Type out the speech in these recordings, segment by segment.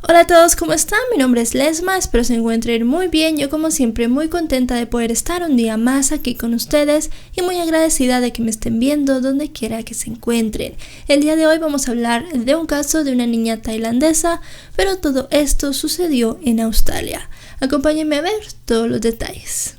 Hola a todos, ¿cómo están? Mi nombre es Lesma, espero se encuentren muy bien. Yo como siempre muy contenta de poder estar un día más aquí con ustedes y muy agradecida de que me estén viendo donde quiera que se encuentren. El día de hoy vamos a hablar de un caso de una niña tailandesa, pero todo esto sucedió en Australia. Acompáñenme a ver todos los detalles.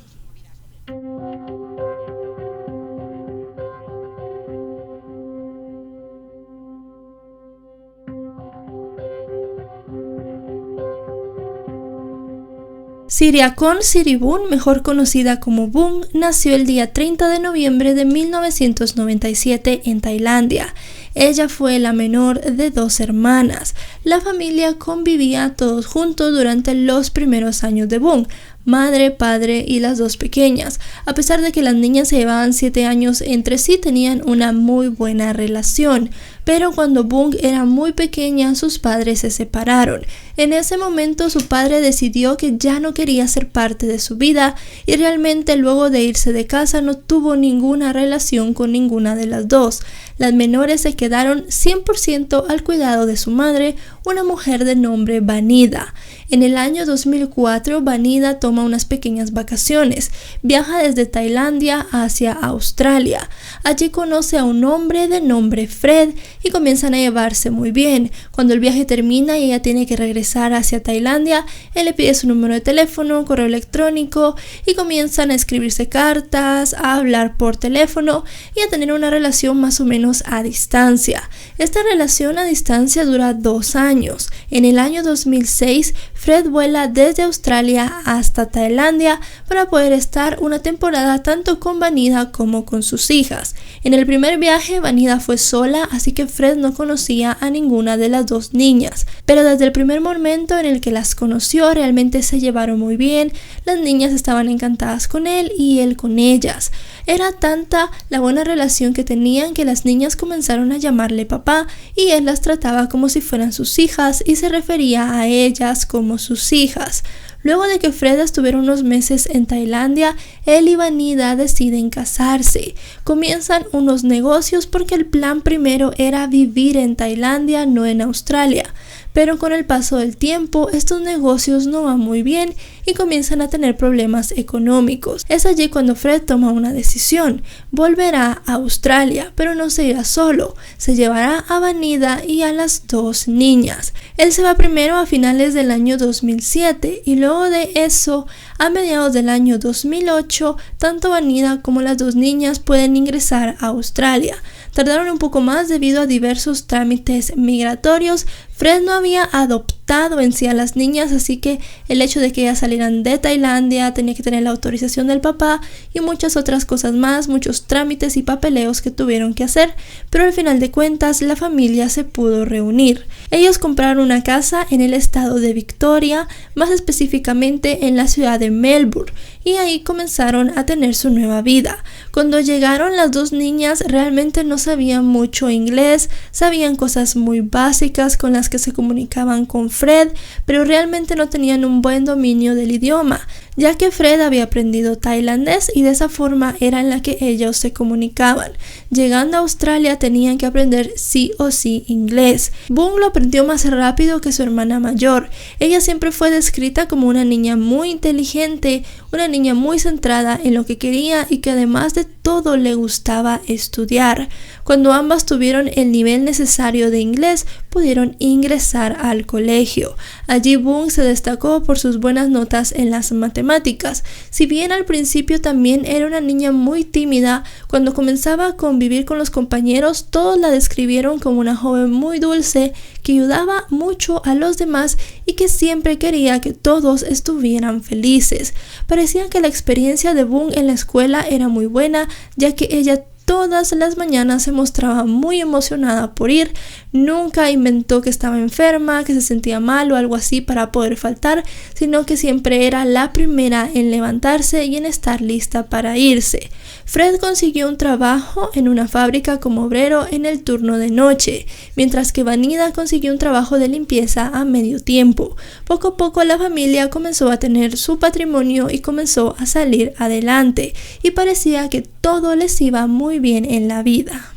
Siriakon Siribun, mejor conocida como Bun, nació el día 30 de noviembre de 1997 en Tailandia. Ella fue la menor de 2 hermanas. La familia convivía todos juntos durante los primeros años de Bun, madre, padre y las 2 pequeñas. A pesar de que las niñas se llevaban 7 años entre sí, tenían una muy buena relación. Pero cuando Bun era muy pequeña, sus padres se separaron. En ese momento su padre decidió que ya no quería ser parte de su vida y realmente luego de irse de casa no tuvo ninguna relación con ninguna de las 2. Las menores se quedaron 100% al cuidado de su madre, una mujer de nombre Vanida. En el año 2004, Vanida toma unas pequeñas vacaciones. Viaja desde Tailandia hacia Australia. Allí conoce a un hombre de nombre Fred y comienzan a llevarse muy bien. Cuando el viaje termina y ella tiene que regresar hacia Tailandia, él le pide su número de teléfono, correo electrónico y comienzan a escribirse cartas, a hablar por teléfono y a tener una relación más o menos a distancia. Esta relación a distancia dura 2 años. En el año 2006, Fred vuela desde Australia hasta Tailandia para poder estar una temporada tanto con Vanida como con sus hijas. En el primer viaje, Vanida fue sola, así que Fred no conocía a ninguna de las 2 niñas. Pero desde el primer momento en el que las conoció, realmente se llevaron muy bien. Las niñas estaban encantadas con él y él con ellas. Era tanta la buena relación que tenían que las niñas comenzaron a llamarle papá y él las trataba como si fueran sus hijas y se refería a ellas como sus hijas. Luego de que Fred estuviera unos meses en Tailandia, él y Vanida deciden casarse. Comienzan unos negocios porque el plan primero era vivir en Tailandia, no en Australia. Pero con el paso del tiempo, estos negocios no van muy bien y comienzan a tener problemas económicos. Es allí cuando Fred toma una decisión. Volverá a Australia, pero no se irá solo. Se llevará a Vanida y a las 2 niñas. Él se va primero a finales del año 2007 y luego de eso, a mediados del año 2008, tanto Vanida como las 2 niñas pueden ingresar a Australia. Tardaron un poco más debido a diversos trámites migratorios. Fred no había adoptado en sí a las niñas, así que el hecho de que ellas salieran de Tailandia tenía que tener la autorización del papá y muchas otras cosas más, muchos trámites y papeleos que tuvieron que hacer, pero al final de cuentas la familia se pudo reunir. Ellos compraron una casa en el estado de Victoria, más específicamente en la ciudad de Melbourne, y ahí comenzaron a tener su nueva vida. Cuando llegaron las 2 niñas realmente no sabían mucho inglés, sabían cosas muy básicas con las que se comunicaban con Fred, pero realmente no tenían un buen dominio del idioma, ya que Fred había aprendido tailandés y de esa forma era en la que ellos se comunicaban. Llegando a Australia tenían que aprender sí o sí inglés. Bun lo aprendió más rápido que su hermana mayor. Ella siempre fue descrita como una niña muy inteligente, una niña muy centrada en lo que quería y que además de todo le gustaba estudiar. Cuando ambas tuvieron el nivel necesario de inglés, pudieron ingresar al colegio. Allí Bun se destacó por sus buenas notas en las matemáticas. Si bien al principio también era una niña muy tímida, cuando comenzaba a convivir con los compañeros, todos la describieron como una joven muy dulce, que ayudaba mucho a los demás y que siempre quería que todos estuvieran felices. Parecía que la experiencia de Bun en la escuela era muy buena, ya que ella todas las mañanas se mostraba muy emocionada por ir. Nunca inventó que estaba enferma, que se sentía mal o algo así para poder faltar, sino que siempre era la primera en levantarse y en estar lista para irse. Fred consiguió un trabajo en una fábrica como obrero en el turno de noche, mientras que Vanida consiguió un trabajo de limpieza a medio tiempo. Poco a poco la familia comenzó a tener su patrimonio y comenzó a salir adelante, y parecía que todo les iba muy bien en la vida.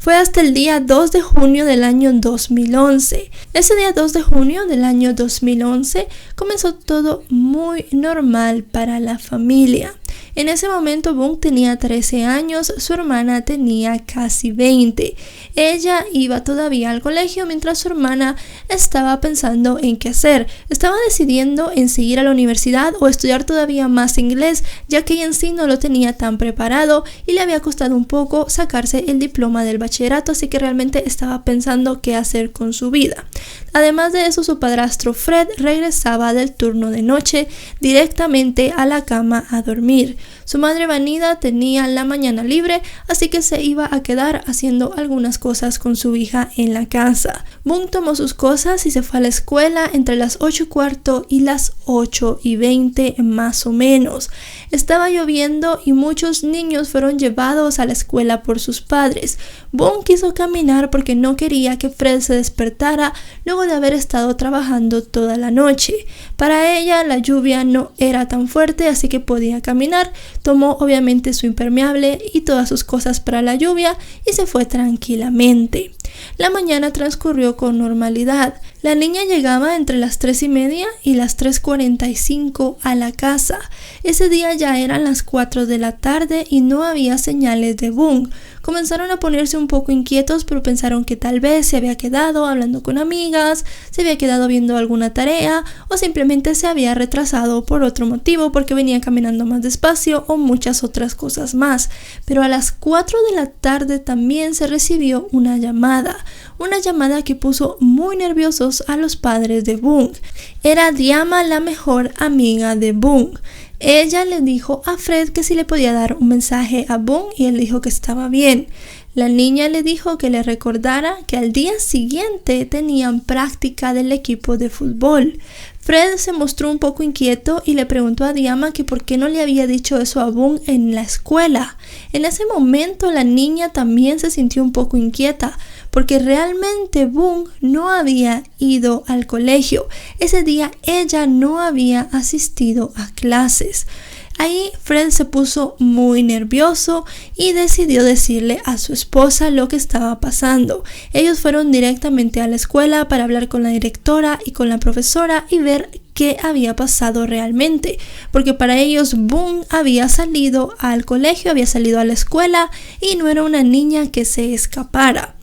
Fue hasta el día 2 de junio del año 2011. Ese día 2 de junio del año 2011 comenzó todo muy normal para la familia. En ese momento Boone tenía 13 años, su hermana tenía casi 20. Ella iba todavía al colegio mientras su hermana estaba pensando en qué hacer. Estaba decidiendo en seguir a la universidad o estudiar todavía más inglés, ya que ella en sí no lo tenía tan preparado y le había costado un poco sacarse el diploma del bachillerato, así que realmente estaba pensando qué hacer con su vida. Además de eso, su padrastro Fred regresaba del turno de noche directamente a la cama a dormir. Su madre Vanida tenía la mañana libre, así que se iba a quedar haciendo algunas cosas con su hija en la casa. Boone tomó sus cosas y se fue a la escuela entre las 8:15 y las 8:20 más o menos. Estaba lloviendo y muchos niños fueron llevados a la escuela por sus padres. Boone quiso caminar porque no quería que Fred se despertara luego de haber estado trabajando toda la noche. Para ella la lluvia no era tan fuerte, así que podía caminar. Tomó obviamente su impermeable y todas sus cosas para la lluvia y se fue tranquilamente. La mañana transcurrió con normalidad. La niña llegaba entre las 3:30 y las 3:45 a la casa. Ese día ya eran las 4 de la tarde y no había señales de Boone. Comenzaron a ponerse un poco inquietos, pero pensaron que tal vez se había quedado hablando con amigas, se había quedado viendo alguna tarea o simplemente se había retrasado por otro motivo porque venía caminando más despacio o muchas otras cosas más. Pero a las 4 de la tarde también se recibió una llamada que puso muy nerviosos a los padres de Boone. Era Diama, la mejor amiga de Boone. Ella le dijo a Fred que si le podía dar un mensaje a Boone y él dijo que estaba bien. La niña le dijo que le recordara que al día siguiente tenían práctica del equipo de fútbol. Fred se mostró un poco inquieto y le preguntó a Diama que por qué no le había dicho eso a Boone en la escuela. En ese momento la niña también se sintió un poco inquieta porque realmente Boone no había ido al colegio. Ese día ella no había asistido a clases. Ahí Fred se puso muy nervioso y decidió decirle a su esposa lo que estaba pasando. Ellos fueron directamente a la escuela para hablar con la directora y con la profesora y ver qué había pasado realmente, porque para ellos Boone había salido al colegio, había salido a la escuela y no era una niña que se escapara.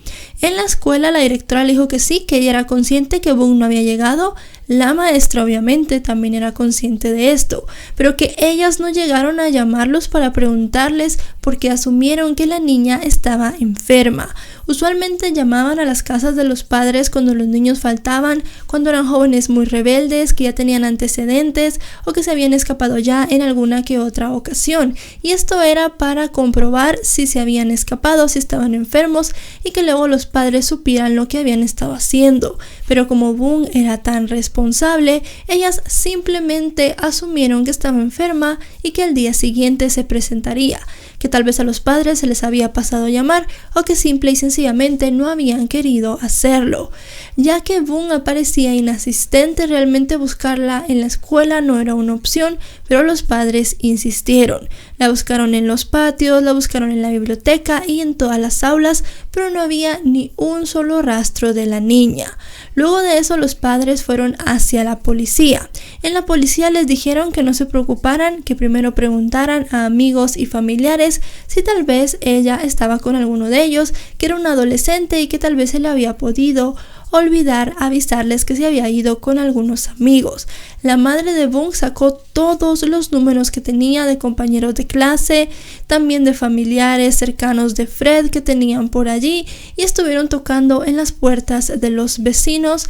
En la escuela la directora le dijo que sí, que ella era consciente que Boone no había llegado. La maestra obviamente también era consciente de esto, pero que ellas no llegaron a llamarlos para preguntarles porque asumieron que la niña estaba enferma. Usualmente llamaban a las casas de los padres cuando los niños faltaban, cuando eran jóvenes muy rebeldes, que ya tenían antecedentes o que se habían escapado ya en alguna que otra ocasión. Y esto era para comprobar si se habían escapado, si estaban enfermos y que luego los padres supieran lo que habían estado haciendo. Pero como Boone era tan responsable, ellas simplemente asumieron que estaba enferma y que al día siguiente se presentaría, que tal vez a los padres se les había pasado a llamar o que simple y sencillamente no habían querido hacerlo. Ya que Boone aparecía inasistente, realmente buscarla en la escuela no era una opción, pero los padres insistieron. La buscaron en los patios, la buscaron en la biblioteca y en todas las aulas, pero no había ni un solo rastro de la niña. Luego de eso los padres fueron hacia la policía. En la policía les dijeron que no se preocuparan, que primero preguntaran a amigos y familiares si tal vez ella estaba con alguno de ellos, que era un adolescente y que tal vez se le había podido olvidar avisarles que se había ido con algunos amigos. La madre de Boone sacó todos los números que tenía de compañeros de clase, también de familiares cercanos de Fred que tenían por allí, y estuvieron tocando en las puertas de los vecinos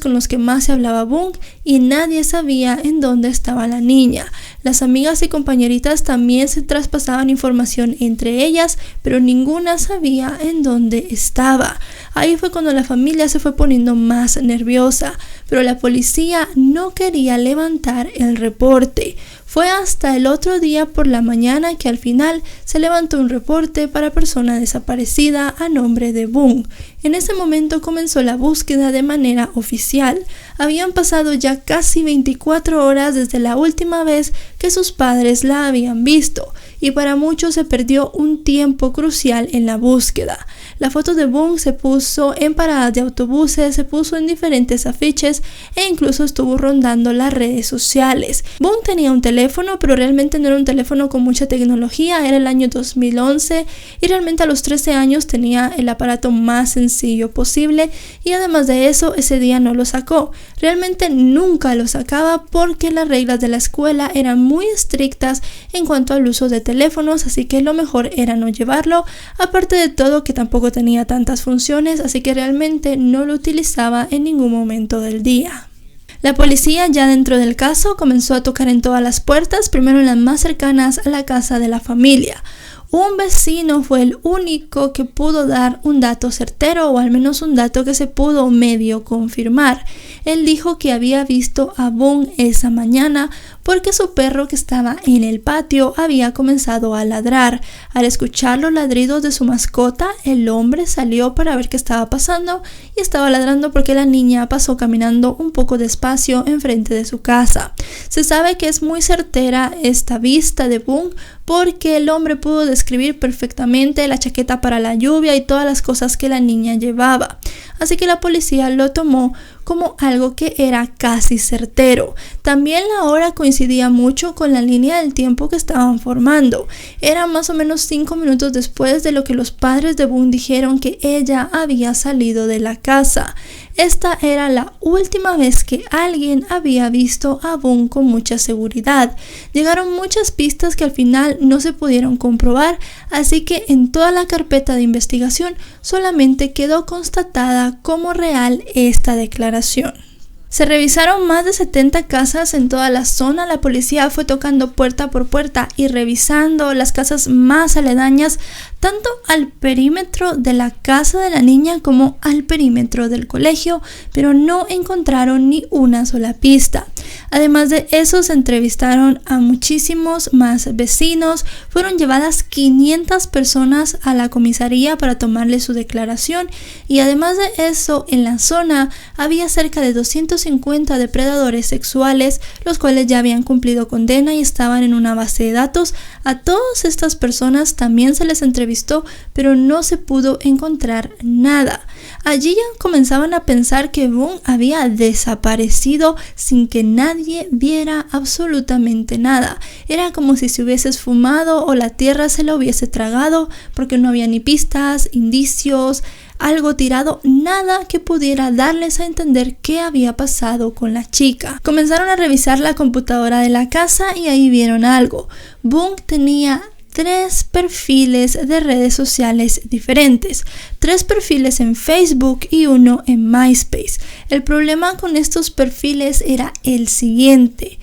con los que más se hablaba Boone, y nadie sabía en dónde estaba la niña. Las amigas y compañeritas también se traspasaban información entre ellas, pero ninguna sabía en dónde estaba. Ahí fue cuando la familia se fue poniendo más nerviosa, pero la policía no quería levantar el reporte. Fue hasta el otro día por la mañana que al final se levantó un reporte para persona desaparecida a nombre de Boone. En ese momento comenzó la búsqueda de manera oficial. Habían pasado ya casi 24 horas desde la última vez que sus padres la habían visto, y para muchos se perdió un tiempo crucial en la búsqueda. La foto de Boone se puso en paradas de autobuses, se puso en diferentes afiches e incluso estuvo rondando las redes sociales. Boone tenía un teléfono, pero realmente no era un teléfono con mucha tecnología, era el año 2011 y realmente a los 13 años tenía el aparato más sencillo posible y además de eso ese día no lo sacó. Realmente nunca lo sacaba porque las reglas de la escuela eran muy estrictas en cuanto al uso de teléfonos, así que lo mejor era no llevarlo, aparte de todo que tampoco tenía tantas funciones, así que realmente no lo utilizaba en ningún momento del día. La policía ya dentro del caso comenzó a tocar en todas las puertas, primero en las más cercanas a la casa de la familia. Un vecino fue el único que pudo dar un dato certero o al menos un dato que se pudo medio confirmar. Él dijo que había visto a Boone esa mañana porque su perro que estaba en el patio había comenzado a ladrar. Al escuchar los ladridos de su mascota, el hombre salió para ver qué estaba pasando y estaba ladrando porque la niña pasó caminando un poco despacio enfrente de su casa. Se sabe que es muy certera esta vista de Boone porque el hombre pudo describir perfectamente la chaqueta para la lluvia y todas las cosas que la niña llevaba. Así que la policía lo tomó como algo que era casi certero. También la hora coincidía mucho con la línea del tiempo que estaban formando. Era más o menos 5 minutos después de lo que los padres de Boone dijeron que ella había salido de la casa. Esta era la última vez que alguien había visto a Boone con mucha seguridad. Llegaron muchas pistas que al final no se pudieron comprobar, así que en toda la carpeta de investigación solamente quedó constatada como real esta declaración. Se revisaron más de 70 casas en toda la zona. La policía fue tocando puerta por puerta y revisando las casas más aledañas, tanto al perímetro de la casa de la niña como al perímetro del colegio, pero no encontraron ni una sola pista. Además de eso, se entrevistaron a muchísimos más vecinos. Fueron llevadas 500 personas a la comisaría para tomarle su declaración y además de eso, en la zona había cerca de 250 depredadores sexuales, los cuales ya habían cumplido condena y estaban en una base de datos. A todas estas personas también se les entrevistó, pero no se pudo encontrar nada. Allí ya comenzaban a pensar que Boone había desaparecido sin que nadie viera absolutamente nada. Era como si se hubiese esfumado o la tierra se lo hubiese tragado, porque no había ni pistas, indicios, algo tirado, nada que pudiera darles a entender qué había pasado con la chica. Comenzaron a revisar la computadora de la casa y ahí vieron algo. Boone tenía 3 perfiles de redes sociales diferentes, 3 perfiles en Facebook y 1 en MySpace. El problema con estos perfiles era el siguiente: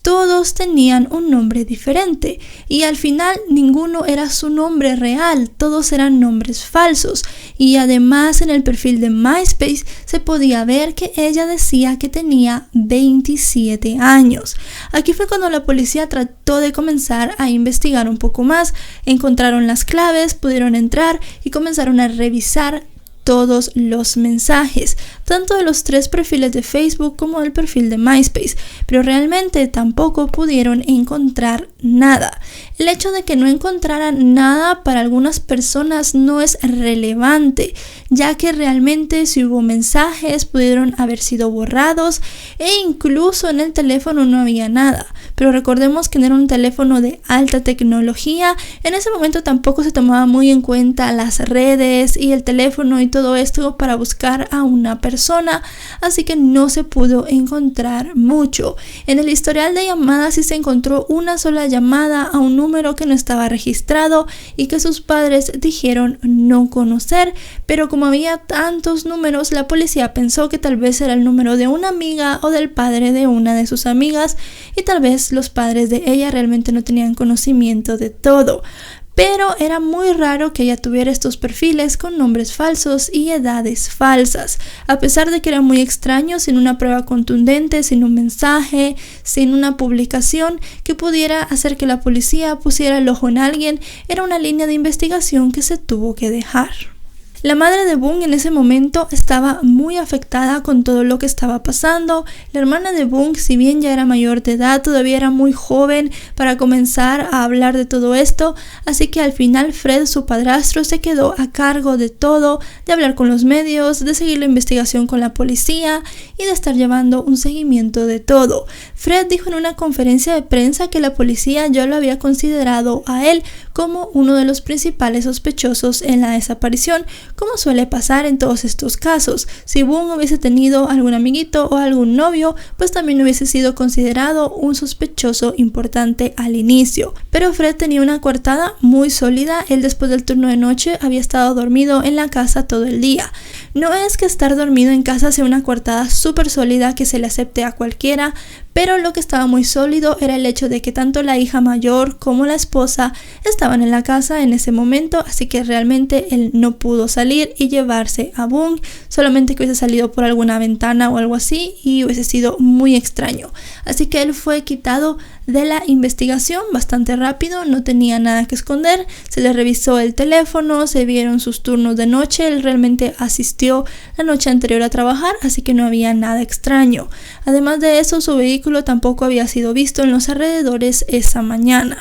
todos tenían un nombre diferente y al final ninguno era su nombre real, todos eran nombres falsos. Y además en el perfil de MySpace se podía ver que ella decía que tenía 27 años. Aquí fue cuando la policía trató de comenzar a investigar un poco más. Encontraron las claves, pudieron entrar y comenzaron a revisar todos los mensajes, tanto de los 3 perfiles de Facebook como del perfil de MySpace, pero realmente tampoco pudieron encontrar nada. El hecho de que no encontraran nada para algunas personas no es relevante, ya que realmente si hubo mensajes pudieron haber sido borrados e incluso en el teléfono no había nada. Pero recordemos que no era un teléfono de alta tecnología. En ese momento tampoco se tomaba muy en cuenta las redes y el teléfono y todo esto para buscar a una persona, así que no se pudo encontrar mucho. En el historial de llamadas sí se encontró una sola llamada a un número que no estaba registrado y que sus padres dijeron no conocer, pero como había tantos números, la policía pensó que tal vez era el número de una amiga o del padre de una de sus amigas y tal vez los padres de ella realmente no tenían conocimiento de todo. Pero era muy raro que ella tuviera estos perfiles con nombres falsos y edades falsas. A pesar de que era muy extraño, sin una prueba contundente, sin un mensaje, sin una publicación que pudiera hacer que la policía pusiera el ojo en alguien, era una línea de investigación que se tuvo que dejar. La madre de Boone en ese momento estaba muy afectada con todo lo que estaba pasando. La hermana de Boone, si bien ya era mayor de edad, todavía era muy joven para comenzar a hablar de todo esto, así que al final Fred, su padrastro, se quedó a cargo de todo, de hablar con los medios, de seguir la investigación con la policía y de estar llevando un seguimiento de todo. Fred dijo en una conferencia de prensa que la policía ya lo había considerado a él como uno de los principales sospechosos en la desaparición, como suele pasar en todos estos casos. Si Boone hubiese tenido algún amiguito o algún novio, pues también hubiese sido considerado un sospechoso importante al inicio. Pero Fred tenía una coartada muy sólida. Él, después del turno de noche, había estado dormido en la casa todo el día. No es que estar dormido en casa sea una coartada súper sólida que se le acepte a cualquiera, pero lo que estaba muy sólido era el hecho de que tanto la hija mayor como la esposa estaban en la casa en ese momento, así que realmente él no pudo salir y llevarse a Boone, solamente que hubiese salido por alguna ventana o algo así y hubiese sido muy extraño. Así que él fue quitado de la investigación bastante rápido, no tenía nada que esconder, se le revisó el teléfono, se vieron sus turnos de noche, él realmente asistió la noche anterior a trabajar, así que no había nada extraño. Además de eso, su vehículo tampoco había sido visto en los alrededores esa mañana.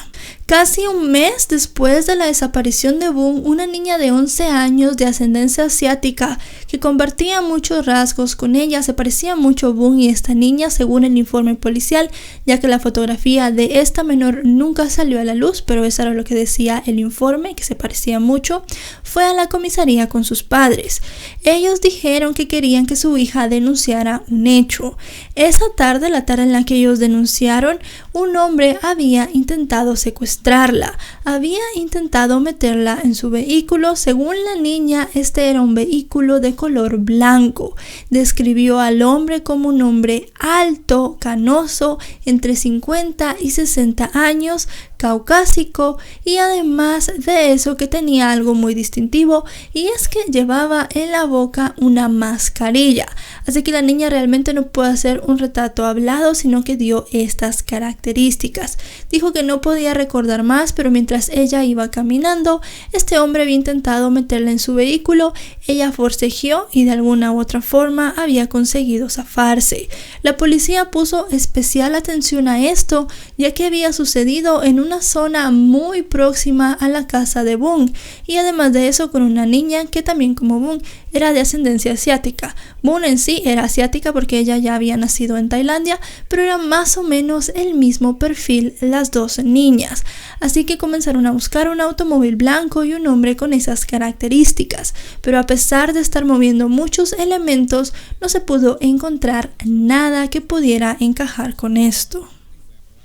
Casi un mes después de la desaparición de Boone, una niña de 11 años de ascendencia asiática que compartía muchos rasgos con ella, se parecía mucho a Boone y esta niña, según el informe policial, ya que la fotografía de esta menor nunca salió a la luz, pero eso era lo que decía el informe, que se parecía mucho, fue a la comisaría con sus padres. Ellos dijeron que querían que su hija denunciara un hecho. Esa tarde, la tarde en la que ellos denunciaron, un hombre había intentado secuestrarla, había intentado meterla en su vehículo. Según la niña, este era un vehículo de color blanco. Describió al hombre como un hombre alto, canoso, entre 50 y 60 años, caucásico, y además de eso que tenía algo muy distintivo, y es que llevaba en la boca una mascarilla. Así que la niña realmente no puede hacer un retrato hablado, sino que dio estas características. Dijo que no podía recordar más, pero mientras ella iba caminando, este hombre había intentado meterla en su vehículo. Ella forcejeó y de alguna u otra forma había conseguido zafarse. La policía puso especial atención a esto, ya que había sucedido en una zona muy próxima a la casa de Boone, y además de eso con una niña que también, como Boone, era de ascendencia asiática. Boone en sí era asiática porque ella ya había nacido en Tailandia, pero era más o menos el mismo perfil las dos niñas. Así que comenzaron a buscar un automóvil blanco y un hombre con esas características, pero a pesar de estar moviendo muchos elementos, no se pudo encontrar nada que pudiera encajar con esto.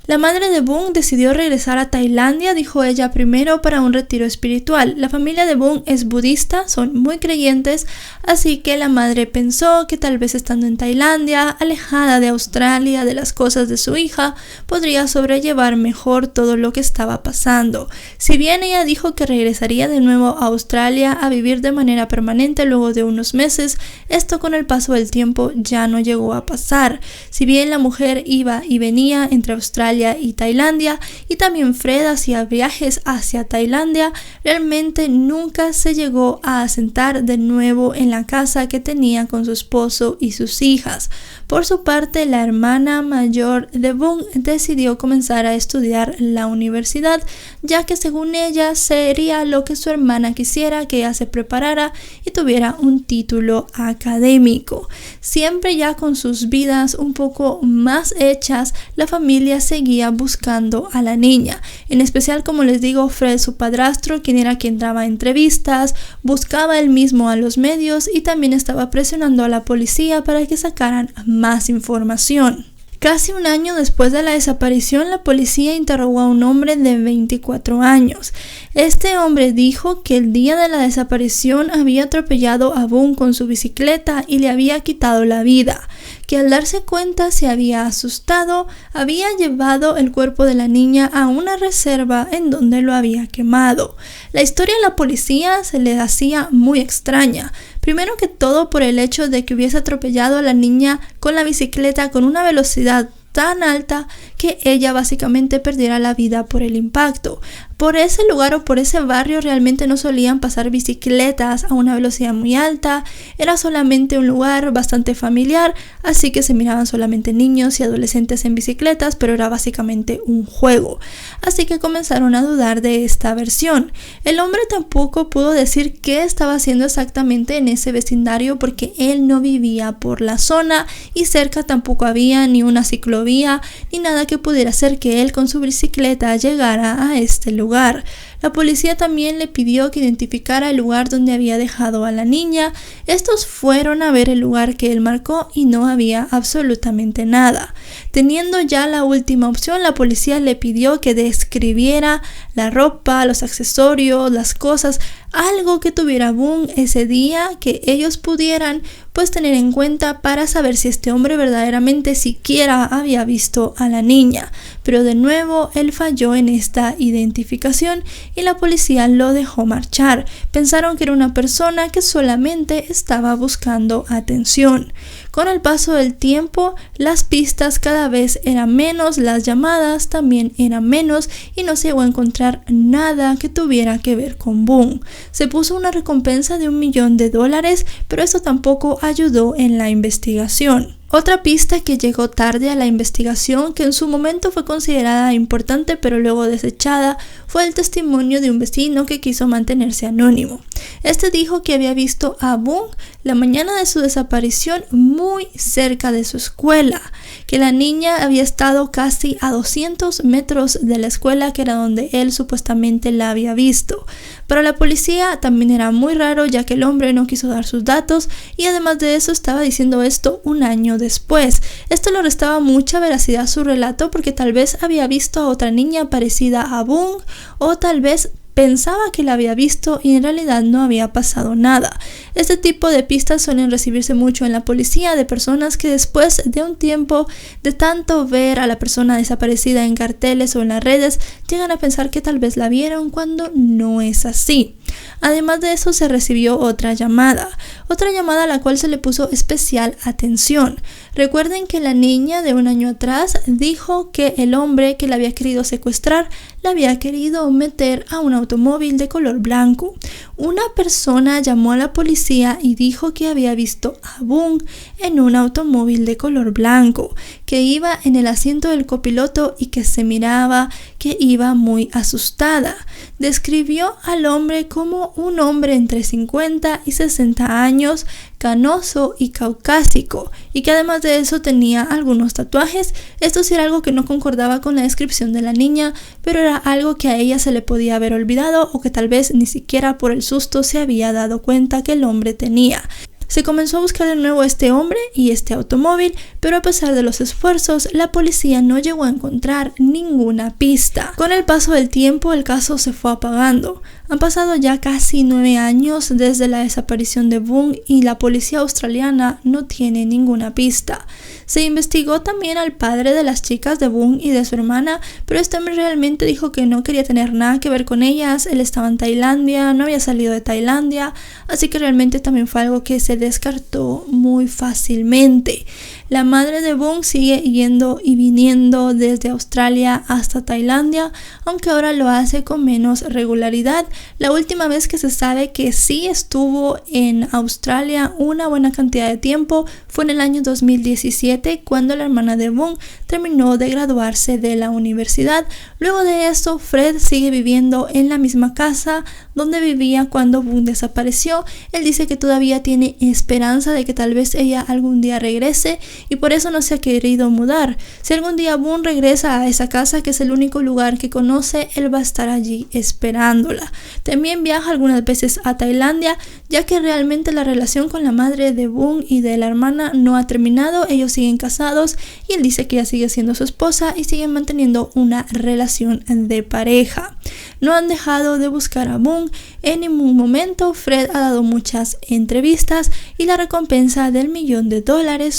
La madre de Boone decidió regresar a Tailandia, dijo ella, primero para un retiro espiritual. La familia de Boone es budista, son muy creyentes, así que la madre pensó que tal vez estando en Tailandia, alejada de Australia, de las cosas de su hija, podría sobrellevar mejor todo lo que estaba pasando. Si bien ella dijo que regresaría de nuevo a Australia a vivir de manera permanente luego de unos meses, esto con el paso del tiempo ya no llegó a pasar. Si bien la mujer iba y venía entre Australia y Tailandia, y también Fred hacía viajes hacia Tailandia, realmente nunca se llegó a asentar de nuevo en la casa que tenía con su esposo y sus hijas. Por su parte, la hermana mayor de Boone decidió comenzar a estudiar la universidad, ya que según ella sería lo que su hermana quisiera, que ella se preparara y tuviera un título académico. Siempre ya con sus vidas un poco más hechas, la familia seguía buscando a la niña. En especial, como les digo, Fred, su padrastro, quien era quien daba entrevistas, buscaba él mismo a los medios y también estaba presionando a la policía para que sacaran más información. Casi un año después de la desaparición, la policía interrogó a un hombre de 24 años. Este hombre dijo que el día de la desaparición había atropellado a Boone con su bicicleta y le había quitado la vida, que al darse cuenta se había asustado, había llevado el cuerpo de la niña a una reserva en donde lo había quemado. La historia a la policía se le hacía muy extraña. Primero que todo por el hecho de que hubiese atropellado a la niña con la bicicleta con una velocidad tan alta que ella básicamente perdiera la vida por el impacto. Por ese lugar o por ese barrio realmente no solían pasar bicicletas a una velocidad muy alta, era solamente un lugar bastante familiar, así que se miraban solamente niños y adolescentes en bicicletas, pero era básicamente un juego. Así que comenzaron a dudar de esta versión. El hombre tampoco pudo decir qué estaba haciendo exactamente en ese vecindario porque él no vivía por la zona y cerca tampoco había ni una ciclovía ni nada que pudiera hacer que él con su bicicleta llegara a este lugar. La policía también le pidió que identificara el lugar donde había dejado a la niña. Estos fueron a ver el lugar que él marcó y no había absolutamente nada. Teniendo ya la última opción, la policía le pidió que describiera la ropa, los accesorios, las cosas, algo que tuviera Boone ese día que ellos pudieran pues tener en cuenta para saber si este hombre verdaderamente siquiera había visto a la niña. Pero de nuevo él falló en esta identificación y la policía lo dejó marchar. Pensaron que era una persona que solamente estaba buscando atención. Con el paso del tiempo, las pistas cada vez eran menos, las llamadas también eran menos y no se llegó a encontrar nada que tuviera que ver con Boone. Se puso una recompensa de $1 millón, pero eso tampoco ayudó en la investigación. Otra pista que llegó tarde a la investigación, que en su momento fue considerada importante pero luego desechada, fue el testimonio de un vecino que quiso mantenerse anónimo. Este dijo que había visto a Boone la mañana de su desaparición muy cerca de su escuela, que la niña había estado casi a 200 metros de la escuela, que era donde él supuestamente la había visto. Para la policía también era muy raro, ya que el hombre no quiso dar sus datos y además de eso estaba diciendo esto un año después. Esto le restaba mucha veracidad a su relato porque tal vez había visto a otra niña parecida a Boone o tal vez pensaba que la había visto y en realidad no había pasado nada. Este tipo de pistas suelen recibirse mucho en la policía de personas que después de un tiempo de tanto ver a la persona desaparecida en carteles o en las redes llegan a pensar que tal vez la vieron cuando no es así. Además de eso se recibió otra llamada a la cual se le puso especial atención. Recuerden que la niña de un año atrás dijo que el hombre que la había querido secuestrar la había querido meter a un automóvil de color blanco. Una persona llamó a la policía y dijo que había visto a Boone en un automóvil de color blanco, que iba en el asiento del copiloto y que se miraba que iba muy asustada. Describió al hombre como un hombre entre 50 y 60 años, canoso y caucásico, y que además de eso tenía algunos tatuajes. Esto sí era algo que no concordaba con la descripción de la niña, pero era algo que a ella se le podía haber olvidado o que tal vez ni siquiera por el susto se había dado cuenta que el hombre tenía. Se comenzó a buscar de nuevo a este hombre y este automóvil, pero a pesar de los esfuerzos, la policía no llegó a encontrar ninguna pista. Con el paso del tiempo, el caso se fue apagando. Han pasado ya casi 9 años desde la desaparición de Boone y la policía australiana no tiene ninguna pista. Se investigó también al padre de las chicas de Boone y de su hermana, pero este hombre realmente dijo que no quería tener nada que ver con ellas. Él estaba en Tailandia, no había salido de Tailandia, así que realmente también fue algo que se descartó muy fácilmente. La madre de Boone sigue yendo y viniendo desde Australia hasta Tailandia, aunque ahora lo hace con menos regularidad. La última vez que se sabe que sí estuvo en Australia una buena cantidad de tiempo fue en el año 2017, cuando la hermana de Boone terminó de graduarse de la universidad. Luego de eso, Fred sigue viviendo en la misma casa donde vivía cuando Boone desapareció. Él dice que todavía tiene esperanza de que tal vez ella algún día regrese y por eso no se ha querido mudar. Si algún día Boone regresa a esa casa, que es el único lugar que conoce, él va a estar allí esperándola. También viaja algunas veces a Tailandia, ya que realmente la relación con la madre de Boone y de la hermana no ha terminado. Ellos siguen casados y él dice que ella sigue siendo su esposa y siguen manteniendo una relación de pareja. No han dejado de buscar a Boone en ningún momento. Fred ha dado muchas entrevistas y la recompensa del $1 millón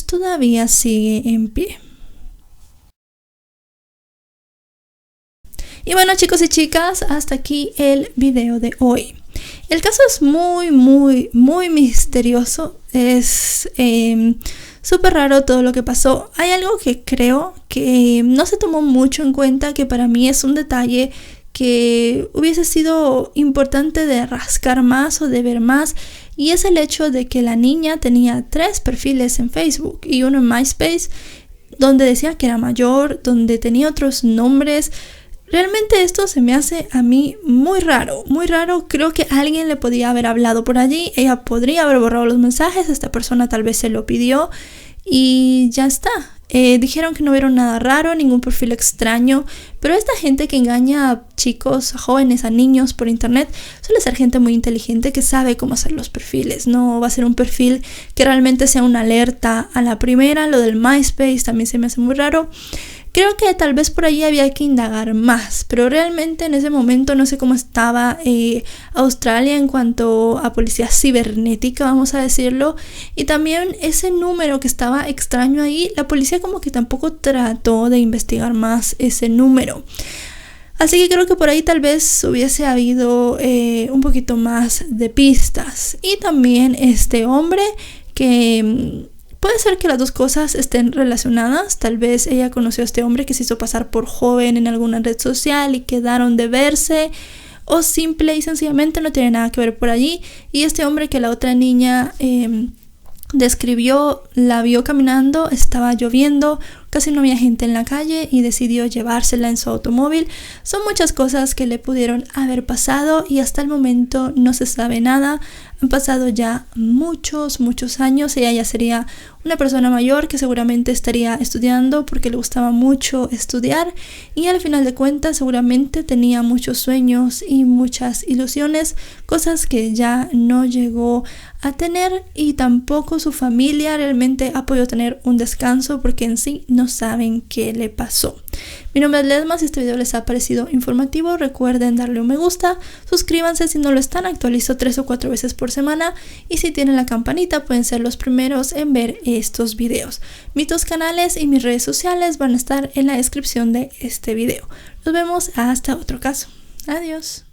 todavía sigue en pie. Y bueno, chicos y chicas, hasta aquí el video de hoy. El caso es muy misterioso. Es Súper raro todo lo que pasó. Hay algo que creo que no se tomó mucho en cuenta, que para mí es un detalle que hubiese sido importante de rascar más o de ver más, y es el hecho de que la niña tenía 3 perfiles en Facebook y uno en MySpace, donde decía que era mayor, donde tenía otros nombres. Realmente esto se me hace a mí muy raro, muy raro. Creo que alguien le podía haber hablado por allí, ella podría haber borrado los mensajes, esta persona tal vez se lo pidió y ya está. Dijeron que no vieron nada raro, ningún perfil extraño, pero esta gente que engaña a chicos, a jóvenes, a niños por internet, suele ser gente muy inteligente que sabe cómo hacer los perfiles. No va a ser un perfil que realmente sea una alerta a la primera. Lo del MySpace también se me hace muy raro. Creo que tal vez por ahí había que indagar más, pero realmente en ese momento no sé cómo estaba Australia en cuanto a policía cibernética, vamos a decirlo, y también ese número que estaba extraño ahí, la policía como que tampoco trató de investigar más ese número. Así que creo que por ahí tal vez hubiese habido un poquito más de pistas. Y también este hombre que... puede ser que las dos cosas estén relacionadas. Tal vez ella conoció a este hombre que se hizo pasar por joven en alguna red social y quedaron de verse, o simple y sencillamente no tiene nada que ver por allí. Y este hombre que la otra niña describió, la vio caminando, estaba lloviendo, casi no había gente en la calle y decidió llevársela en su automóvil. Son muchas cosas que le pudieron haber pasado y hasta el momento no se sabe nada. Han pasado ya muchos años. Ella ya sería una persona mayor que seguramente estaría estudiando porque le gustaba mucho estudiar, y al final de cuentas seguramente tenía muchos sueños y muchas ilusiones, cosas que ya no llegó a tener, y tampoco su familia realmente ha podido tener un descanso porque en sí no saben qué le pasó. Mi nombre es Ledma. Si este video les ha parecido informativo, recuerden darle un me gusta, suscríbanse si no lo están, actualizo 3 o 4 veces por semana, y si tienen la campanita pueden ser los primeros en ver estos videos. Mis 2 canales y mis redes sociales van a estar en la descripción de este video. Nos vemos hasta otro caso. Adiós.